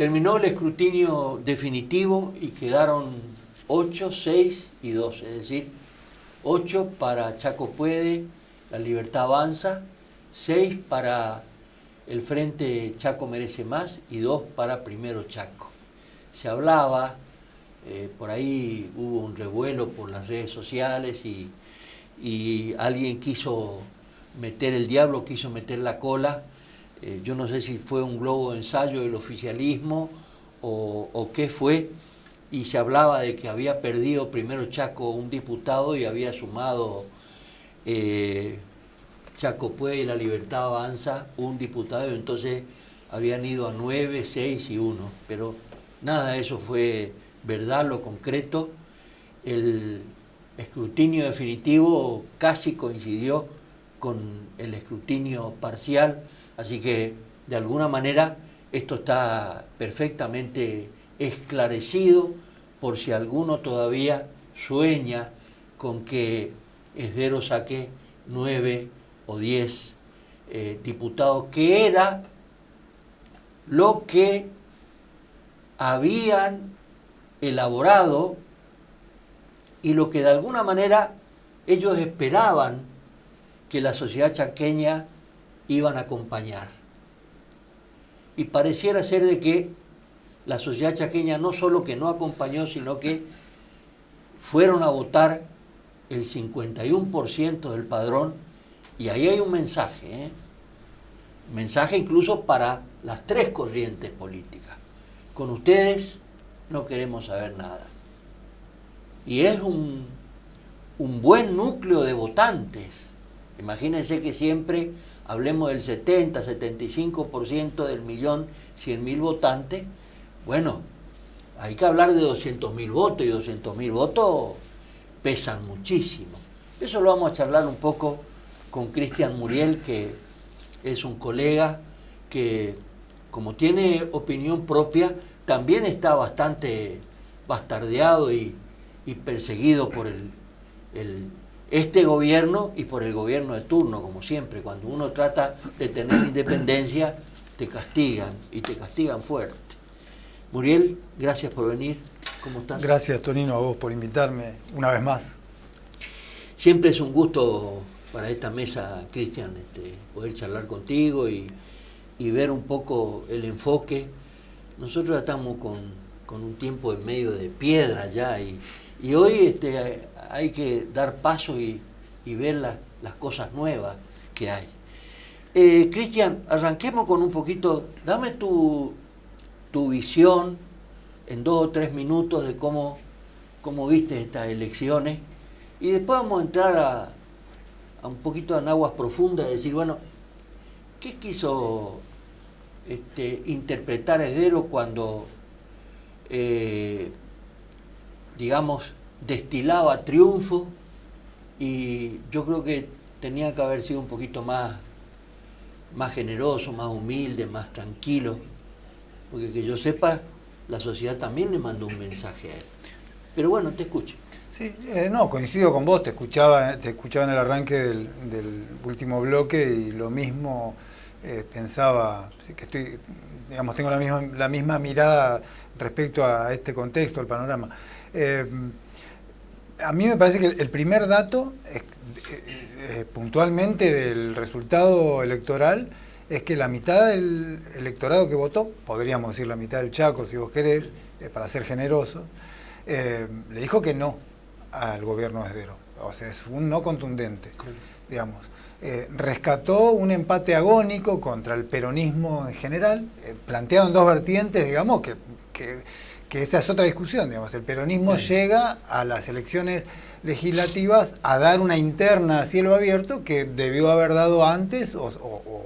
Terminó el escrutinio definitivo y quedaron 8, 6 y 2, es decir, 8 para Chaco Puede, La Libertad Avanza, 6 para el Frente Chaco Merece Más y 2 para Primero Chaco. Se hablaba, por ahí hubo un revuelo por las redes sociales y alguien quiso meter el diablo, quiso meter la cola. Yo no sé si fue un globo de ensayo del oficialismo o qué fue, y se hablaba de que había perdido Primero Chaco un diputado y había sumado Chaco Puede y La Libertad Avanza un diputado, y entonces habían ido a 9, 6 y 1, pero nada de eso fue verdad, lo concreto. El escrutinio definitivo casi coincidió con el escrutinio parcial, así que de alguna manera esto está perfectamente esclarecido, por si alguno todavía sueña con que Esdero saque 9 o 10 diputados, que era lo que habían elaborado y lo que de alguna manera ellos esperaban que la sociedad chaqueña iban a acompañar. Y pareciera ser de que la sociedad chaqueña no solo que no acompañó, sino que fueron a votar el 51% del padrón, y ahí hay un mensaje, un mensaje incluso para las tres corrientes políticas. Con ustedes no queremos saber nada. Y es un buen núcleo de votantes. Imagínense que siempre hablemos del 70, 75% del 1.100.000 votantes. Bueno, hay que hablar de 200.000 votos, y 200.000 votos pesan muchísimo. Eso lo vamos a charlar un poco con Cristian Muriel, que es un colega que, como tiene opinión propia, también está bastante bastardeado y perseguido por este gobierno y por el gobierno de turno, como siempre. Cuando uno trata de tener independencia, te castigan, y te castigan fuerte. Muriel, gracias por venir. ¿Cómo estás? Gracias, Tonino, a vos por invitarme una vez más. Siempre es un gusto para esta mesa, Cristian, poder charlar contigo y ver un poco el enfoque. Nosotros estamos con un tiempo en medio de piedra ya, y hoy hay que dar paso y ver las cosas nuevas que hay. Cristian, arranquemos con un poquito, dame tu visión en 2 o 3 minutos de cómo viste estas elecciones, y después vamos a entrar a un poquito en aguas profundas, decir, bueno, ¿qué quiso interpretar Esdero cuando, digamos, destilaba triunfo? Y yo creo que tenía que haber sido un poquito más generoso, más humilde, más tranquilo, porque que yo sepa, la sociedad también le mandó un mensaje a él. Pero bueno, te escucho. Sí, no, coincido con vos, te escuchaba en el arranque del último bloque, y lo mismo pensaba, que tengo la misma mirada respecto a este contexto, al panorama. A mí me parece que el primer dato, puntualmente, del resultado electoral, es que la mitad del electorado que votó, podríamos decir la mitad del Chaco, si vos querés, para ser generosos, le dijo que no al gobierno de Esdero. O sea, es un no contundente, digamos. Rescató un empate agónico contra el peronismo en general, planteado en 2 vertientes, digamos, que esa es otra discusión, digamos. El peronismo llega a las elecciones legislativas a dar una interna a cielo abierto que debió haber dado antes o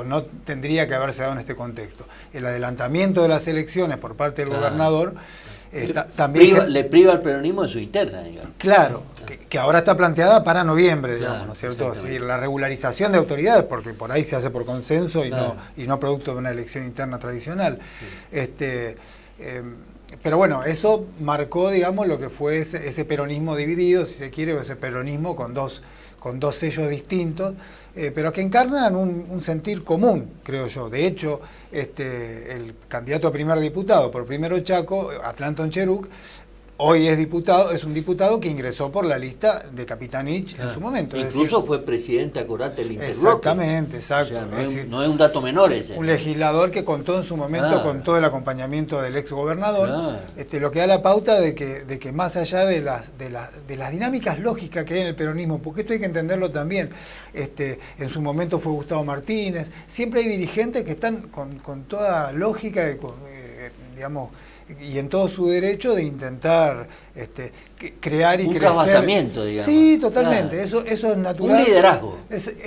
no tendría que haberse dado en este contexto. El adelantamiento de las elecciones por parte del gobernador también le priva al peronismo de su interna, digamos. Claro, que ahora está planteada para noviembre, digamos, ¿no es cierto? Es decir, la regularización de autoridades, porque por ahí se hace por consenso y no producto de una elección interna tradicional. Pero bueno, eso marcó, digamos, lo que fue ese peronismo dividido, si se quiere, o ese peronismo con dos con dos sellos distintos, pero que encarnan un sentir común, creo yo. De hecho, el candidato a primer diputado por Primero Chaco, Atlanton Cheruc, hoy es un diputado que ingresó por la lista de Capitanich en su momento. Incluso fue presidente, acordate, del Interbloque. Exactamente, exacto. O sea, no es un dato menor ese. Un legislador que contó en su momento con todo el acompañamiento del ex gobernador, lo que da la pauta de que más allá de las dinámicas lógicas que hay en el peronismo, porque esto hay que entenderlo también, en su momento fue Gustavo Martínez, siempre hay dirigentes que están con toda lógica, digamos, y en todo su derecho de intentar crear y crecer. Un trasvasamiento, digamos. Sí, totalmente. Claro. Eso es natural. Un liderazgo.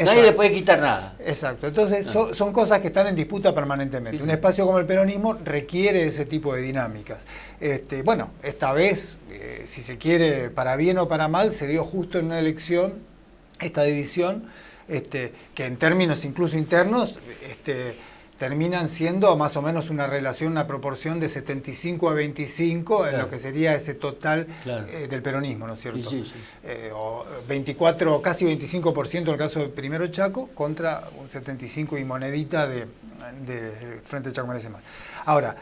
Nadie le puede quitar nada. Exacto. Entonces son cosas que están en disputa permanentemente. Sí. Un espacio como el peronismo requiere ese tipo de dinámicas. Bueno, esta vez, si se quiere, para bien o para mal, se dio justo en una elección esta división, que en términos incluso internos, terminan siendo más o menos una relación, una proporción de 75 a 25 claro. En lo que sería ese total claro. Del peronismo, ¿no es cierto? Sí, sí, sí. O 24, casi 25% en el caso del Primero Chaco, contra un 75 y monedita de Frente Chaco Merece Más. Ahora,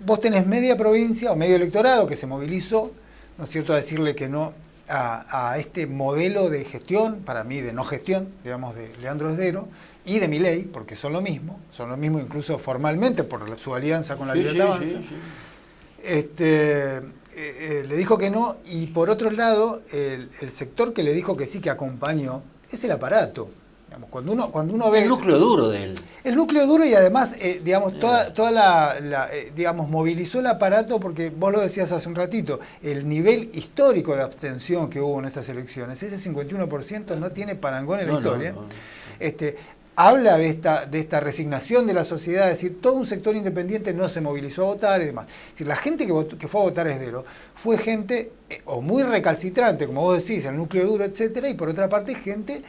vos tenés media provincia o medio electorado que se movilizó, ¿no es cierto?, a decirle que no a este modelo de gestión, para mí de no gestión, digamos, de Leandro Esdero, y de Milei, porque son lo mismo incluso formalmente por su alianza con la Libertad Avanza. Le dijo que no, y por otro lado, el sector que le dijo que sí, que acompañó, es el aparato. Digamos, cuando uno ve... El núcleo duro de él. El núcleo duro y además, digamos, digamos, movilizó el aparato, porque vos lo decías hace un ratito, el nivel histórico de abstención que hubo en estas elecciones, ese 51% no tiene parangón en la historia. No. Habla de esta resignación de la sociedad, es decir, todo un sector independiente no se movilizó a votar y demás. Es decir, la gente que fue a votar a Esdero fue gente o muy recalcitrante, como vos decís, el núcleo duro, etcétera, y por otra parte gente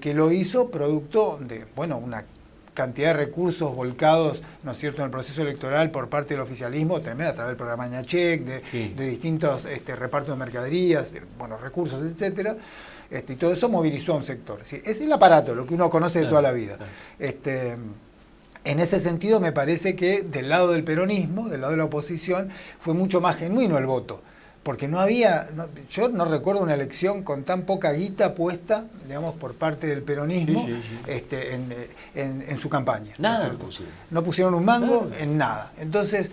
que lo hizo producto de, bueno, una cantidad de recursos volcados, ¿no es cierto?, en el proceso electoral por parte del oficialismo, tremenda, a través del programa Ñachec, de distintos repartos de mercaderías, bueno, recursos, etcétera. Y todo eso movilizó a un sector. ¿Sí? Es el aparato, lo que uno conoce de toda la vida. En ese sentido, me parece que del lado del peronismo, del lado de la oposición, fue mucho más genuino el voto. Porque yo no recuerdo una elección con tan poca guita puesta, digamos, por parte del peronismo en su campaña. Nada ¿no pusieron? No pusieron un mango en nada. Entonces,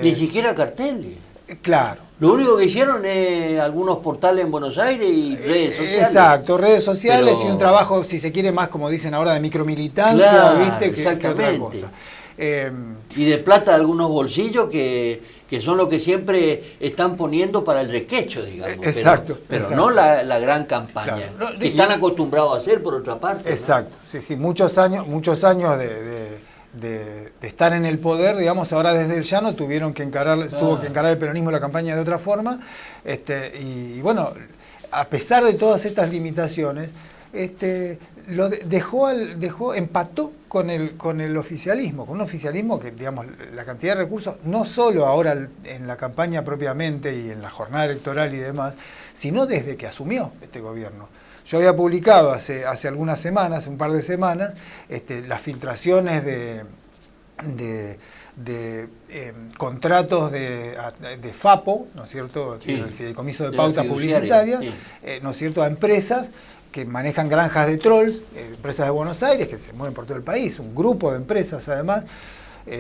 ni siquiera carteles. Claro. Lo único que hicieron es algunos portales en Buenos Aires y redes sociales. Exacto, redes sociales y un trabajo, si se quiere, más como dicen ahora, de micromilitancia, claro, ¿viste? Exactamente. Que otra cosa. Y de plata de algunos bolsillos que son lo que siempre están poniendo para el requecho, digamos. Exacto. Pero no la gran campaña, claro. Que están acostumbrados a hacer, por otra parte. Exacto, ¿no? Sí, muchos años de estar en el poder, digamos, ahora desde el llano tuvo que encarar el peronismo la campaña de otra forma, y bueno, a pesar de todas estas limitaciones, empató con el oficialismo, con un oficialismo que, digamos, la cantidad de recursos, no solo ahora en la campaña propiamente y en la jornada electoral y demás, sino desde que asumió este gobierno. Yo había publicado hace algunas semanas, un par de semanas, las filtraciones de contratos de FAPO, ¿no es cierto?, sí, el Fideicomiso de Pautas Publicitarias, sí. ¿No es cierto?, a empresas que manejan granjas de trolls, empresas de Buenos Aires que se mueven por todo el país, un grupo de empresas además.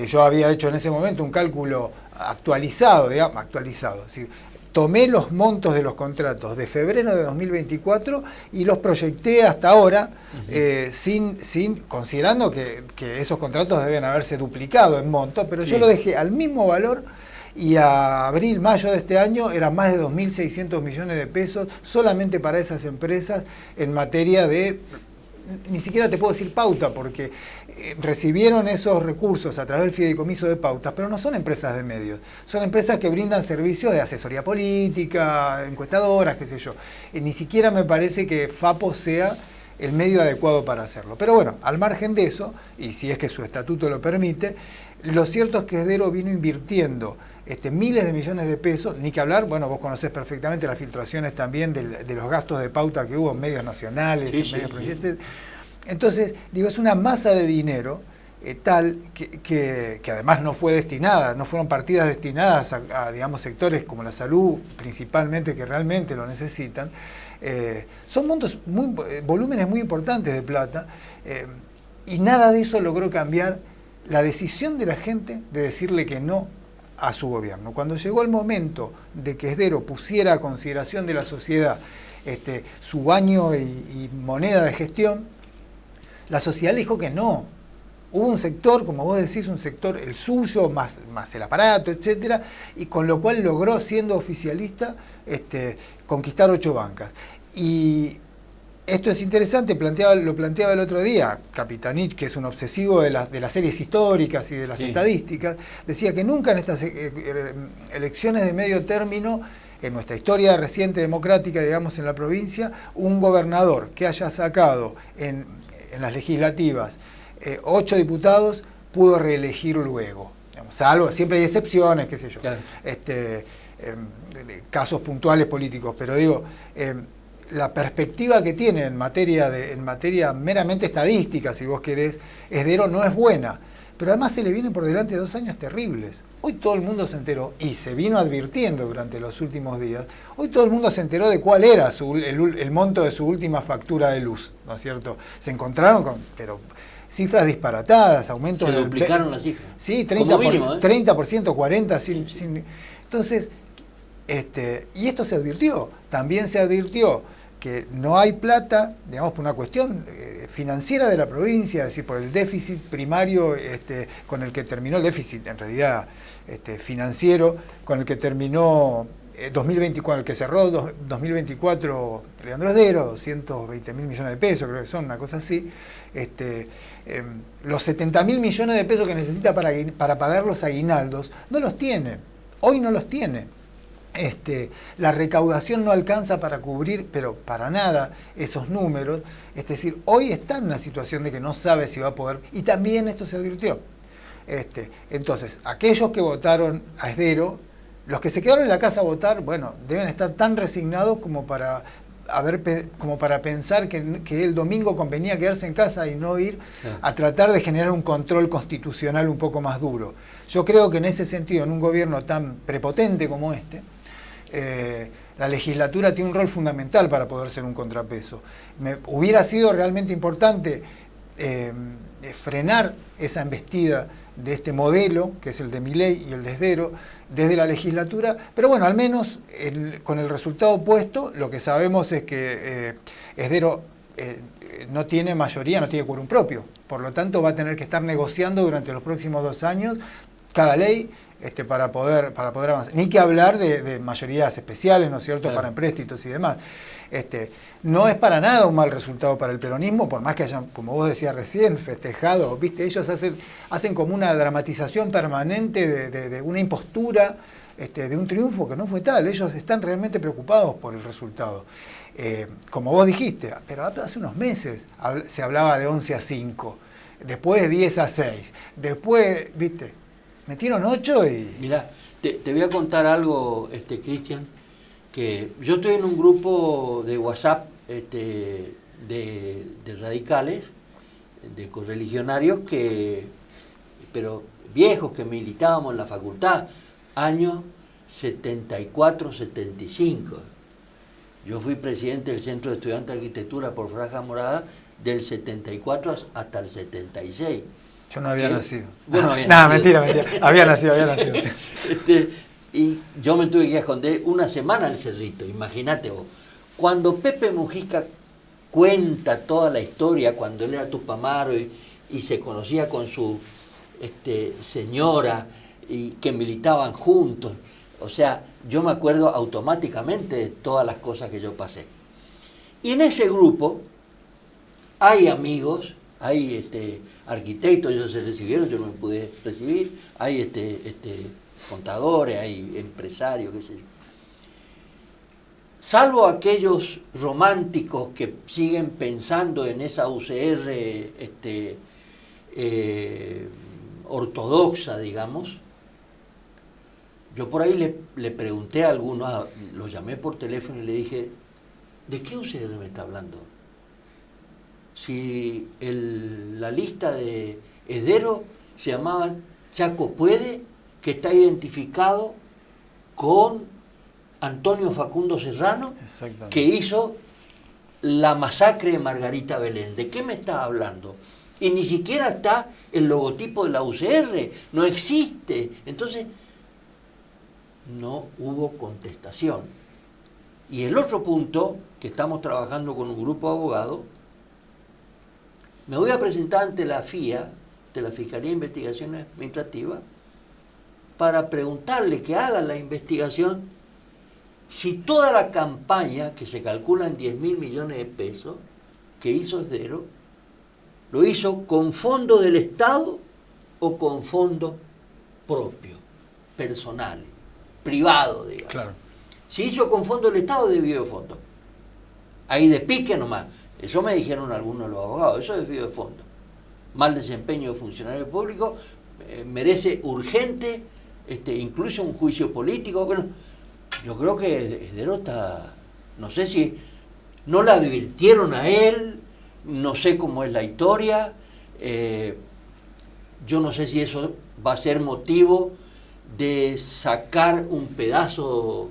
Yo había hecho en ese momento un cálculo actualizado, es decir, tomé los montos de los contratos de febrero de 2024 y los proyecté hasta ahora, considerando que esos contratos deben haberse duplicado en monto, pero yo lo dejé al mismo valor, y a abril, mayo de este año eran más de 2.600 millones de pesos solamente para esas empresas en materia de... Ni siquiera te puedo decir pauta, porque recibieron esos recursos a través del Fideicomiso de Pautas, pero no son empresas de medios, son empresas que brindan servicios de asesoría política, encuestadoras, qué sé yo. Ni siquiera me parece que FAPO sea el medio adecuado para hacerlo. Pero bueno, al margen de eso, y si es que su estatuto lo permite, lo cierto es que Esdero vino invirtiendo miles de millones de pesos, ni que hablar, bueno, vos conocés perfectamente las filtraciones también de los gastos de pauta que hubo en medios nacionales, en medios provinciales. Entonces, digo, es una masa de dinero tal que además no fue destinada, no fueron partidas destinadas a, digamos, sectores como la salud, principalmente, que realmente lo necesitan. Son volúmenes muy importantes de plata, y nada de eso logró cambiar la decisión de la gente de decirle que no a su gobierno. Cuando llegó el momento de que Esdero pusiera a consideración de la sociedad su baño y moneda de gestión, la sociedad le dijo que no. Hubo un sector, como vos decís, un sector, el suyo, más el aparato, etcétera, y con lo cual logró, siendo oficialista, conquistar 8 bancas. Y esto es interesante, lo planteaba el otro día Capitanich, que es un obsesivo de las series históricas y de las estadísticas, decía que nunca en estas elecciones de medio término, en nuestra historia reciente democrática, digamos, en la provincia, un gobernador que haya sacado en las legislativas 8 diputados pudo reelegir luego. Digamos, salvo, siempre hay excepciones, qué sé yo, claro. Casos puntuales políticos, pero digo, la perspectiva que tiene en materia meramente estadística, si vos querés, Esdero no es buena, pero además se le vienen por delante 2 años terribles. Hoy todo el mundo se enteró, y se vino advirtiendo durante los últimos días, hoy todo el mundo se enteró de cuál era el monto de su última factura de luz, ¿no es cierto? Se encontraron pero cifras disparatadas, aumentos de... Se duplicaron las cifras. Sí, 30%, 40%, entonces, y esto se advirtió, también se advirtió que no hay plata, digamos, por una cuestión financiera de la provincia, es decir, por el déficit primario con el que terminó, el déficit en realidad financiero, con el que terminó 2020, con el que cerró 2024 Leandro Esdero, 220.000 millones de pesos, creo que son, una cosa así, los 70.000 millones de pesos que necesita para pagar los aguinaldos, no los tiene, hoy no los tiene. La recaudación no alcanza para cubrir, pero para nada, esos números. Es decir, hoy está en una situación de que no sabe si va a poder, y también esto se advirtió. Entonces, aquellos que votaron a Esdero, los que se quedaron en la casa a votar, bueno, deben estar tan resignados como para pensar que el domingo convenía quedarse en casa y no ir a tratar de generar un control constitucional un poco más duro. Yo creo que en ese sentido, en un gobierno tan prepotente como la legislatura tiene un rol fundamental para poder ser un contrapeso. Hubiera sido realmente importante frenar esa embestida de este modelo, que es el de Milei y el de Esdero, desde la legislatura, pero bueno, al menos con el resultado opuesto, lo que sabemos es que Esdero no tiene mayoría, no tiene quórum propio, por lo tanto va a tener que estar negociando durante los próximos 2 años cada ley para poder avanzar. Ni que hablar de mayorías especiales, ¿no es cierto?, claro, para empréstitos y demás. No es para nada un mal resultado para el peronismo, por más que hayan, como vos decías recién, festejado, ¿viste? Ellos hacen como una dramatización permanente de una impostura, de un triunfo que no fue tal. Ellos están realmente preocupados por el resultado. Como vos dijiste, pero hace unos meses se hablaba de 11-5, después 10-6, después, ¿viste? Metieron 8 y... Mirá, te voy a contar algo, Cristian, que yo estoy en un grupo de WhatsApp de radicales, de correligionarios, pero viejos, que militábamos en la facultad, años 74-75. Yo fui presidente del Centro de Estudiantes de Arquitectura por Franja Morada del 74 hasta el 76. Yo no había nacido. Bueno, había nacido. Mentira. Había nacido. Y yo me tuve que esconder una semana al Cerrito, imagínate vos. Cuando Pepe Mujica cuenta toda la historia, cuando él era tupamaro y se conocía con su señora y que militaban juntos, o sea, yo me acuerdo automáticamente de todas las cosas que yo pasé. Y en ese grupo hay amigos, hay arquitectos, ellos se recibieron, yo no me pude recibir, hay contadores, hay empresarios, qué sé yo. Salvo aquellos románticos que siguen pensando en esa UCR ortodoxa, digamos, yo por ahí le pregunté a algunos, los llamé por teléfono y le dije, ¿de qué UCR me está hablando? Si la lista de Esdero se llamaba Chaco Puede, que está identificado con Antonio Facundo Serrano, que hizo la masacre de Margarita Belén. ¿De qué me estás hablando? Y ni siquiera está el logotipo de la UCR, no existe. Entonces, no hubo contestación. Y el otro punto, que estamos trabajando con un grupo de abogados, me voy a presentar ante la FIA, de la Fiscalía de Investigaciones Administrativas, para preguntarle que hagan la investigación si toda la campaña, que se calcula en 10.000 millones de pesos, que hizo Esdero, lo hizo con fondos del Estado o con fondos propios, personales, privados, digamos. Claro. Si hizo con fondos del Estado, debió de fondo. Ahí de pique nomás. Eso me dijeron algunos de los abogados, eso es debido de fondo. Mal desempeño de funcionarios públicos, merece urgente, incluso un juicio político. Bueno, yo creo que Esdero está, no sé si no le advirtieron a él, no sé cómo es la historia, yo no sé si eso va a ser motivo de sacar un pedazo,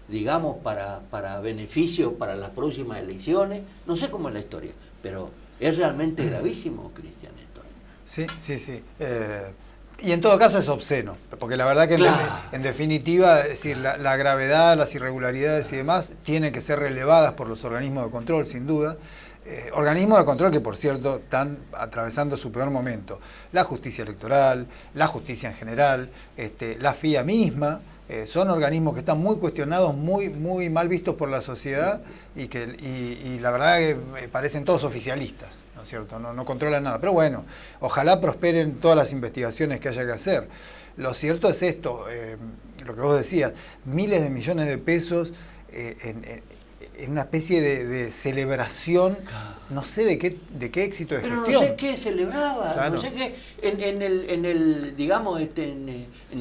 digamos, para beneficio para las próximas elecciones, no sé cómo es la historia, pero es realmente gravísimo, Cristian, esto. Sí, sí, sí. Y en todo caso es obsceno, porque la verdad que claro, en definitiva, es decir, la gravedad, las irregularidades y demás tienen que ser relevadas por los organismos de control, sin duda. Organismos de control que, por cierto, están atravesando su peor momento. La justicia electoral, la justicia en general, la FIA misma, son organismos que están muy cuestionados, muy mal vistos por la sociedad y la verdad que parecen todos oficialistas, ¿no es cierto? No controlan nada. Pero bueno, ojalá prosperen todas las investigaciones que haya que hacer. Lo cierto es esto, lo que vos decías, miles de millones de pesos en una especie de celebración, no sé de qué éxito de pero gestión. no sé qué celebraba, Claro. no sé qué, en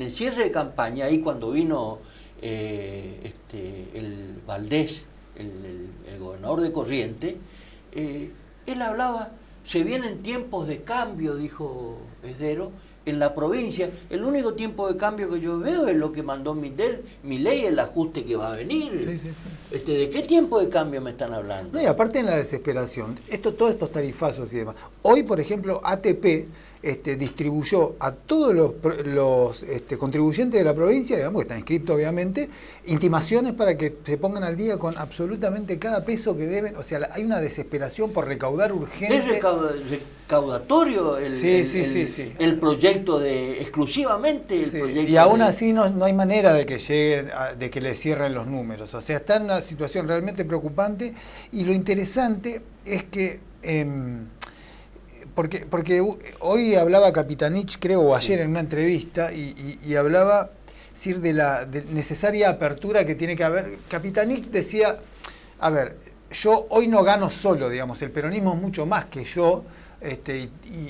el cierre de campaña, ahí cuando vino el Valdés, el gobernador de Corrientes, él hablaba, se vienen tiempos de cambio, dijo Esdero, en la provincia. El único tiempo de cambio que yo veo es lo que mandó Milei, el ajuste que va a venir. Sí, sí, sí. ¿De qué tiempo de cambio me están hablando? No, y aparte en la desesperación, todos estos tarifazos y demás. Hoy, por ejemplo, ATP distribuyó a todos los contribuyentes de la provincia, digamos, que están inscritos obviamente, intimaciones para que se pongan al día con absolutamente cada peso que deben. O sea, hay una desesperación por recaudar urgente. Es recaudatorio el proyecto exclusivamente el proyecto. Y aún así no hay manera de que lleguen, de que le cierren los números. O sea, está en una situación realmente preocupante y lo interesante es que porque hoy hablaba Capitanich, creo, o ayer en una entrevista, y hablaba de la necesaria apertura que tiene que haber. Capitanich decía, a ver, yo hoy no gano solo, digamos, el peronismo es mucho más que yo,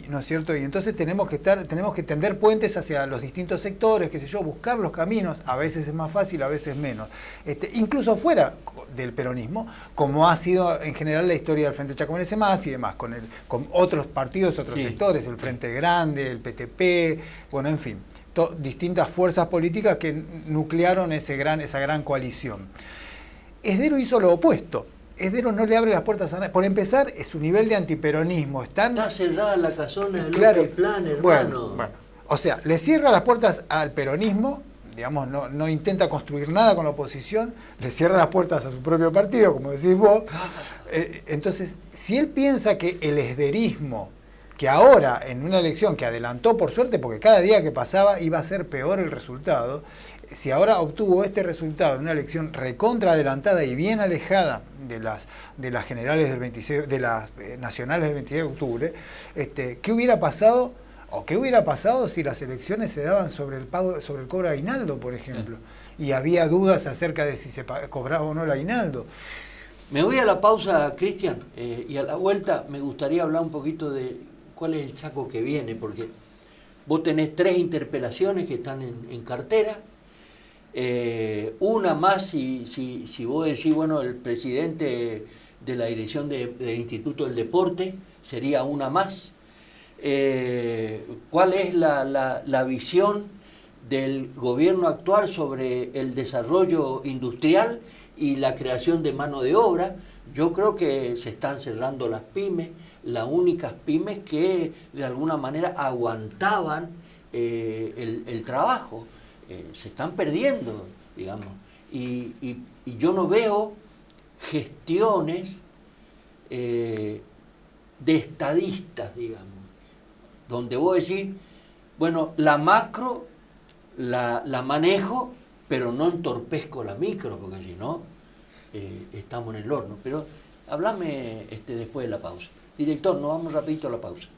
¿no es cierto? Y entonces tenemos que tender puentes hacia los distintos sectores, qué sé yo, buscar los caminos, a veces es más fácil, a veces menos. Incluso fuera del peronismo, como ha sido en general la historia del Frente Chaco Merece Más y demás, con otros partidos, otros sectores, el Frente Grande, el PTP, bueno, en fin, distintas fuerzas políticas que nuclearon esa gran coalición. Esdero hizo lo opuesto. Esdero no le abre las puertas a nadie. Por empezar, su nivel de antiperonismo está cerrada la casona de claro, López Plan, hermano. Bueno, o sea, le cierra las puertas al peronismo, digamos, no intenta construir nada con la oposición, le cierra las puertas a su propio partido, como decís vos. Entonces, si él piensa que el esderismo, que ahora en una elección que adelantó por suerte, porque cada día que pasaba iba a ser peor el resultado, si ahora obtuvo este resultado en una elección recontra adelantada y bien alejada de las generales del 26, de las nacionales del 26 de octubre, ¿qué hubiera pasado? ¿O qué hubiera pasado si las elecciones se daban sobre el cobro de aguinaldo, por ejemplo? Y había dudas acerca de si se cobraba o no el aguinaldo. Me voy a la pausa, Cristian, y a la vuelta me gustaría hablar un poquito de cuál es el Chaco que viene, porque Vos tenés 3 interpelaciones que están en cartera. Una más si vos decís, bueno, el presidente de la dirección del Instituto del Deporte, sería una más. ¿Cuál es la visión del gobierno actual sobre el desarrollo industrial y la creación de mano de obra? Yo creo que se están cerrando las pymes, las únicas pymes que de alguna manera aguantaban el trabajo. Se están perdiendo, digamos. Y yo no veo gestiones de estadistas, digamos, donde vos decís, bueno, la macro la manejo, pero no entorpezco la micro, porque si no, estamos en el horno. Pero hablame después de la pausa. Director, nos vamos rapidito a la pausa.